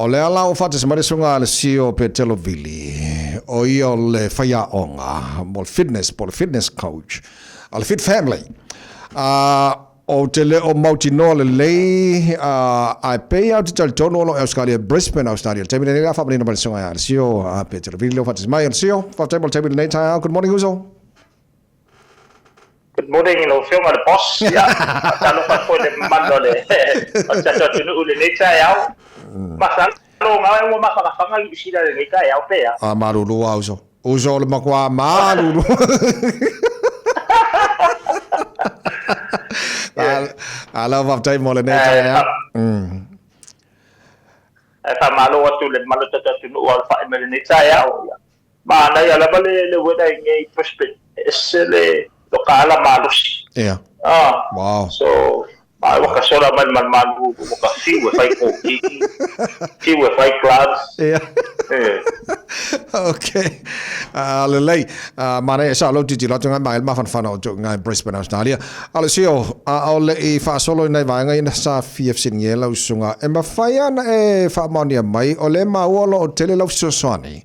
O le ala o fata semare sunga le sio pe telovili. O io le faya onga. Mo fitness coach. Al fit family. O te le o mautino le lei ai pay out te tono lo Australia Brisbane Australia. Te mine la family no sunga le sio pe telovili lo fata semare le sio. Fata table nei tai. Good morning Uzo. Good morning, film of the boss. Yeah, kalau kau le mando le, macam tu nu le nature yau. Masa lo ngau mo masa la fanga isi le nature yau pe ya. Marulu Uzo le makwa marulu. I love time mo le nature ya. Fa malo tu le malo tu nu al fa le nature yau. Mana ya la bale le weda ngai perspective le lokala malus. Yeah. Wow. So, waka sora man malu, waka siwe fai koki, siwe fai clubs. Yeah. Okay. Lelei, mana sa lo titi lo tunga mai ma fan o tunga Brisbane Australia. Ale sio, ole I fa solo nei vanga ina sa FFC ngela usunga. E ma fai na e fa monia mai ole ma wolo o tele lo sosani.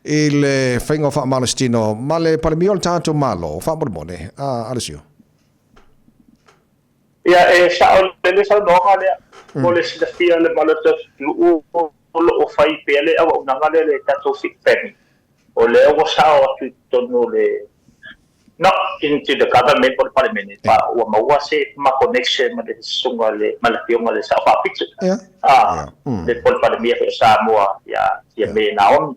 Il fengo fa malestino male palmiol tanto malo fa mormone Alessio ya sa le sa no ngale mole si da fia le malo o fai pele o na ngale le tato fit pen o le o sa o tu no le not into the government or parliament pa o ma wa se ma connection ma le sunga le malapio ma le sa fa picture le pol parliament sa mo ya me naon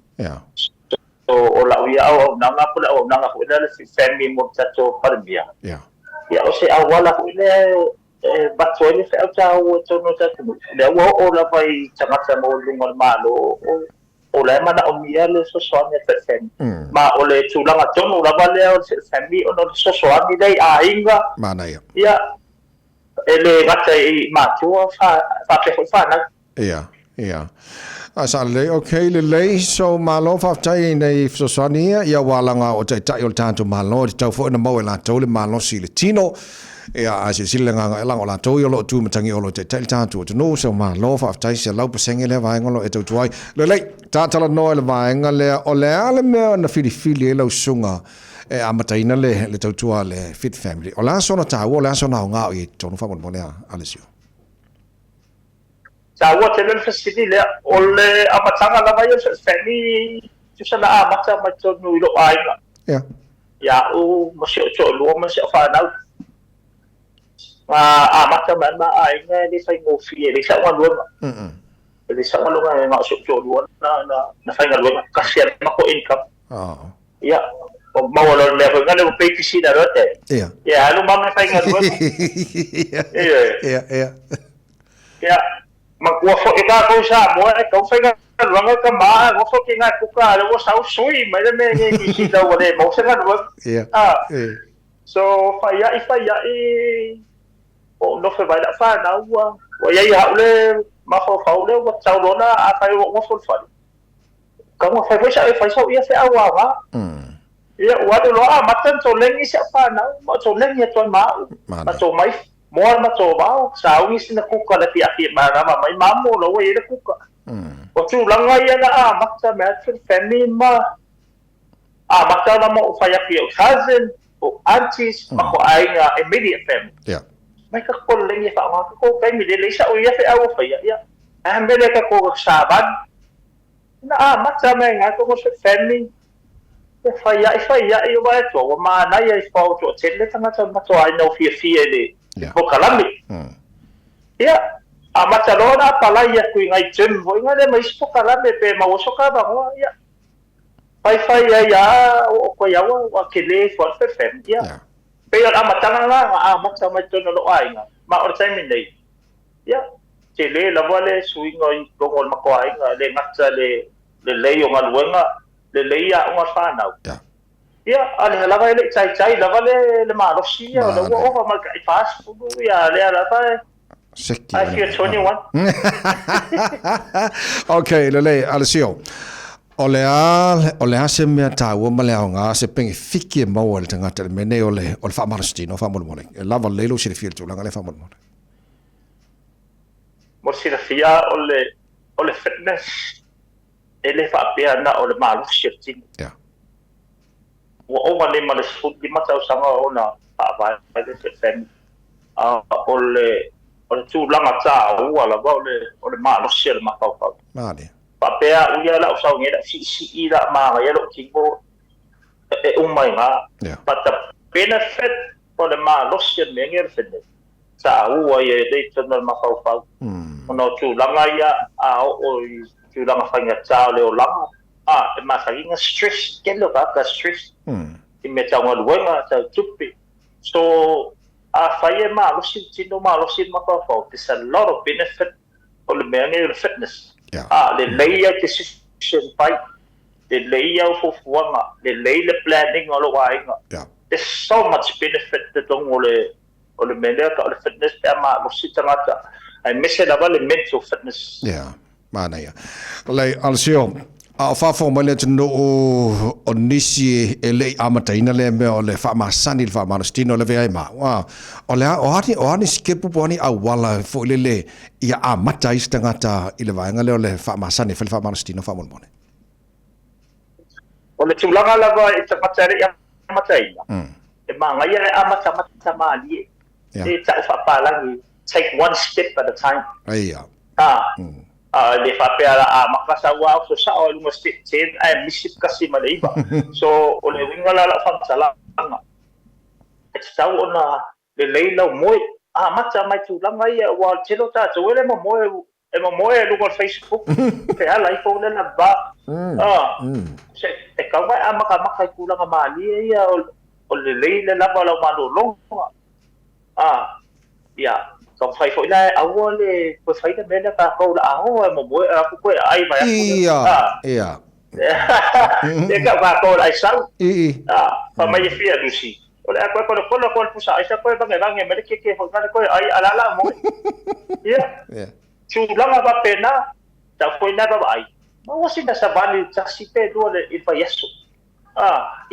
o la uia o nanga pula o nanga pula le family mo tato parmia ya o se awala pula batoi le fa ta o tono tato le o la vai chamata mo lungo malo o la mana o mia le so soane fe ma o le tulanga tono la vale o family o no so soane dai a inga mana ya ele gata I ma tu fa na ya Asale okay le so malo fa tai nei so sonia ya walanga o tai tai o tanto malo tau fo na mo la tole malo sile tino ya asi silenga la ola to yo lo tu matangi o lo tai tai tanto no so malo fa tai se lo pesenge le va ngolo e to tuai le ta tala no le va ngale o le ale me na fili lo sunga e amataina le to tua le fit family o la so na ta o la so na nga I to no fa mo le Alessio Sawa tele fasili le ole amatanga la vai femi tu sana amata macho no ilo ainga ya o masio cho lo masio fa na amata man ma ainga ni sai ngo fi ni sa wan lo ni sa wan lo nga so cho lo na fa nga lo kasian mako income ya o mawalo le ko ngale pay PC da rote ya lo ma fa nga lo ya magwa fo ita ko sa mo e ko fa nga luanga ka ma mo fo ki nga ku ka lo sa usui mai le me ni si da wale mo sa nga lo so fa ya o no fe vai da fa na wa ya le ma fo fa le wa sa lo na a fa mo fo fa ka mo fa sa ya fe awa wa ya wa lo matan to lengi sa fa na mo to lengi to ma to mai Moa ma to ba sa wi sin ku ka la ti aki ma ma mai mamo lo we le ku ka o tu langa ya na makta ma family ma makta na mo fa ya ki o cousin o aunties ma ko ai nga immediate family mai ka ko le ni fa ma ko family le sa o ya fa o fa ya ambele ka ko saban na makta ma nga ko family fa ya yo ba to ma na ya fa to tele tanga ta ma to ai no fi le ko kalami ya Barcelona pala ya ku ngai gym ho ngale mai so kalame pe ma so ka ba ya pai ya o ko ya wa kele for fem ya pe ya amatanga la maksa mai to no ai nga ma or time nei ya kele la vale sui ngoi ko ngol ma ko ai nga le maksa le yo ngal wenga le ya nga fa na ya ale la vai le chai la vale le ma rosia lo o ma kai fast ya le ala pa I feel 21 okay le Alessio o le ase mea tāua ma le aonga se pengi fiki e maua le tangata le mene o le whamarastino whamormone e lava leilo si le fia tūlanga le whamormone mo si le fia o le o le fitness ele fa pia na o le malu shifting ya o mane male food di mata sanga ona pa va le fem o le tu langa ta o la ba o le malu shel ma pa male pa pia u ya la o sa ngeda si ila ma ya lo kingo umai nga ya but the benefit for the malu shel me ngel fitness sa u ye de tona ma pa no tu langa ya o tu langa fanya ta le o langa e masakinga stress ke lo ka stress i me tanga luenga ta tupi so faye ma lo sin tino ma lo sin ma pa there's a lot of benefit for the mental fitness le leia decision fight le leia fo fuanga le leia planning o lo wainga there's so much benefit to dong o le mental fitness ma lo sin tanga I miss it about the mental fitness. Yeah, mana ya. Lai alsio a fa fo male tno o nisi ele amata ina le me o le fa masani le fa manostino le vei ma. Wa o le o ani skip poni a wala fo le ia amata istangata ile vainga le fa masani fa manostino fa molmone. O le tulanga lava e tapatari amata ina. E manga ia amata mali. E ta fa palangi. Take one step at a time. Iya. Le fa pela makasa wa so sa o lungo step 10 ai misip kasi malaiba. So o le winga la fa sala anga. Sa ona le leila moi mata mai tu langa ia wa telo ta so ele mo moi lungo Facebook. Ke ala ifo le na ba. Se e ka wa maka kulanga mali ia o le leila la ba la malolo. Ya. Kau fai foi la awole ko fai da mena ka ko la mo mo aku ko ai mai iya e ka ba ko ai sau pa mai fia dusi ole aku ko pusa ai sa ko ba ngai me ke ho ka ko ai ala mo iya chu langa ba pena ta foi na ba ai mo wasi da sabali ta si pe do le il fa yeso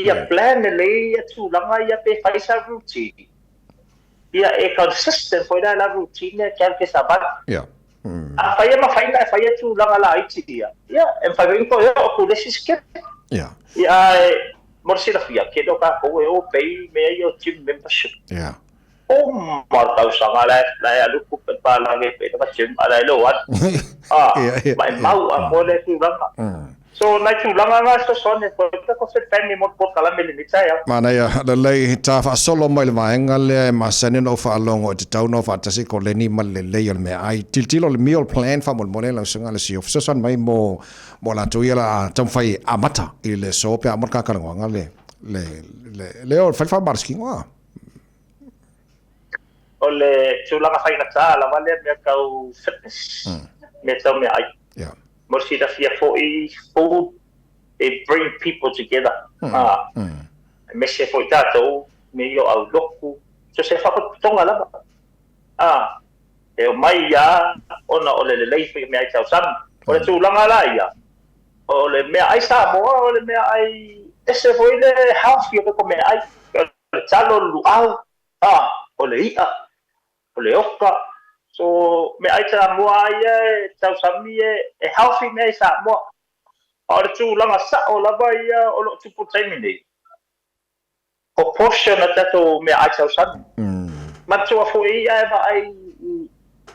ia plan le ia chu langa ia pe fai sa routine ia consistent foi la routine que sabat faia ma faia tu la iti ia en faia ko ko skip ia morsi la fia que do ka ko o pay me yo gym membership o marta usanga la lu ku pa la ge pe ta gym ala lo wat mai mau amole tu langa so na tu langa nga so ne ko ta ko se family mo ko kala me ni ya mana ya la lei ta fa solo mai le vaenga le masane no fa longo te tau no fa tasi ko le ni mal le le me ai til le meal plan fa mo le sunga le si so son mai mo la tu la tam fai amata ile so pe amor ka ka nga le o fa barski nga o le tu langa fai na ta la vale me ka fitness me tau me ai Morsi da fia foi food it bring people together. Me se foi tato me yo au loku so se fa tonga la. E o mai ya ona o le foi me ai tau sam. O le tu langa la ya. O le me ai sa mo o le me ai ese foi le house yo ko me ai le talo lu au. O le ia. O le oka so me ai tara moa ia tau sami e healthy me sa moa o le tu langa sa o lava ia o lo tupu taimini o portion a tato me ai tau sami matua fui ia e va ai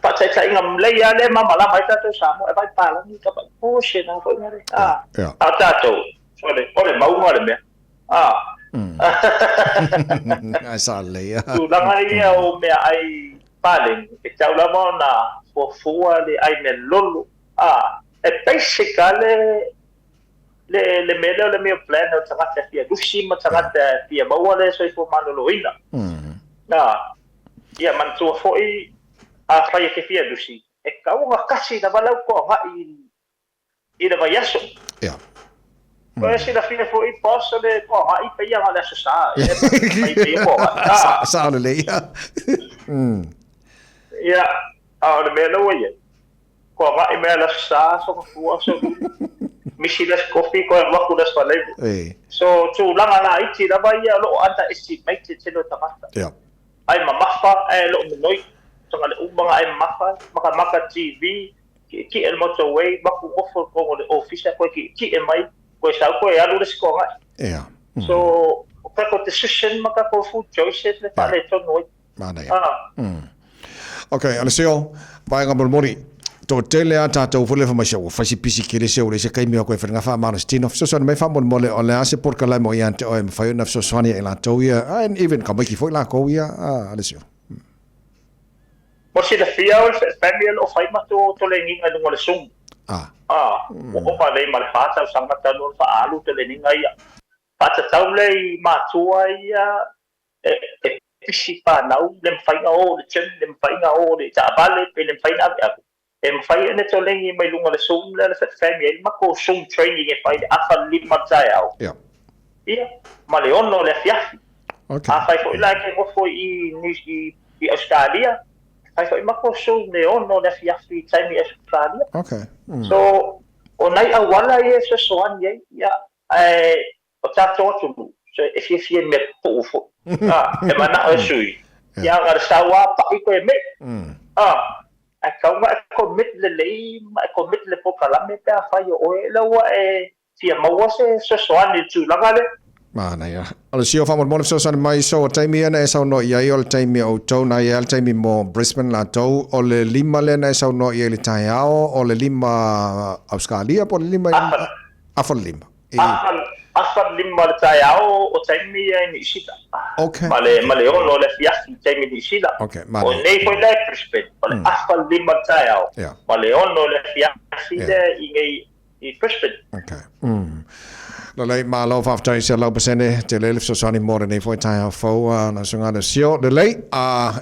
pa tai inga mlei ia le mama la mai tato sa moa e vai pala ni ka portion a foi ngare a tato o le maunga le me ai sa le ia tu langa ia o me ai paling e tau la na fua le ai me lolo e basically le mele le mio plan o tangata fia dusi ma tangata fia bawa le so fo manolo ina ia man tu foi a fai ke fia dusi e kau nga kasi na balau ko ha i le vayaso Poi si la fine foi posso le i pe adesso sa sa le ia le mele oia ko vai me la sa so ko so misi las coffee ko wa ku das pale so tu langa na iti da vai lo anta estimate te lo tamata ai mamafa lo noi so le umanga ai mamafa maka TV ki el motorway ba ku offer ko le office ko ki e mai ko sa ko ya lu ko nga yeah so ka ko decision maka ko food choices le pa le to no mana ya okay Alessio vai ngam mori to tele ata to fule fa masho fa si pisi kile se ule se kai mi ko fa fa ma stino so so me fa mon mole on le ase por kala mo yante o fa yo na so swani ela to ya and even ka ki foi la ko ya Alessio mo si la fia o family o fai ma to le ninga lungo le sum o pa le mal fa sa sanga ta no fa alu to le ninga ya pa ta tau le ma tua ya pisi pa nau le fai nga o le chen le fai nga o le ta bale pe le fai na fai ene to le mai lungo le sum le family ma ko sum training e fai afa lima tsaya ia ma le ono le fia okay fai foi la ke mo foi i Australia ai foi ma ko so ne ono le fia fi time Australia okay so onai awala ye so soan ye ya o ta to so if you me po e mana o sui ya gar sawa pa ko me a kauma commit le ma commit le po kala me pa fa yo o la wa tia ma wa se so soan ni tu la gale mana ya Alessio fa mo so san mai so time na so no ya yo time o to na ya time mo Brisbane la to o le lima le na so no ya le taiao o le lima Australia por lima afal lima afal lima le taiao o time ni sita okay male ono le fia time ni sita okay o nei foi le Brisbane afal lima taiao male ono le fia sita i Brisbane okay la lei malo fa tai se la pesene te le so sani more nei foi tai fo na so ngana sio de lei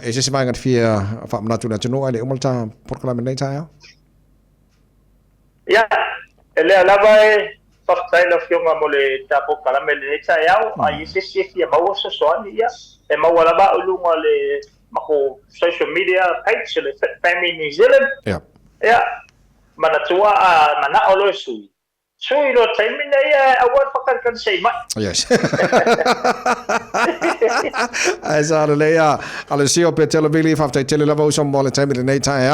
e se vai ngat fia fa na tu na no ale umulta por kala nei tai ya ele ala vai fa tai la fio nga mole ta por kala nei tai ai se fia ma wo so sani ya e ma wala ba ulunga le mako social media page le family New Zealand ya mana tua mana olo sui sui lo time na ya awal fakar kan say ma yes asa le ya Alessio pe televili fa tele lava so mole time nei tai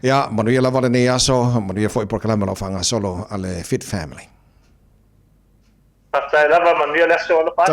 ya manu ya lava nei aso manu ya foi por kala malo fanga solo ale fit family pa lava manu ya la solo pa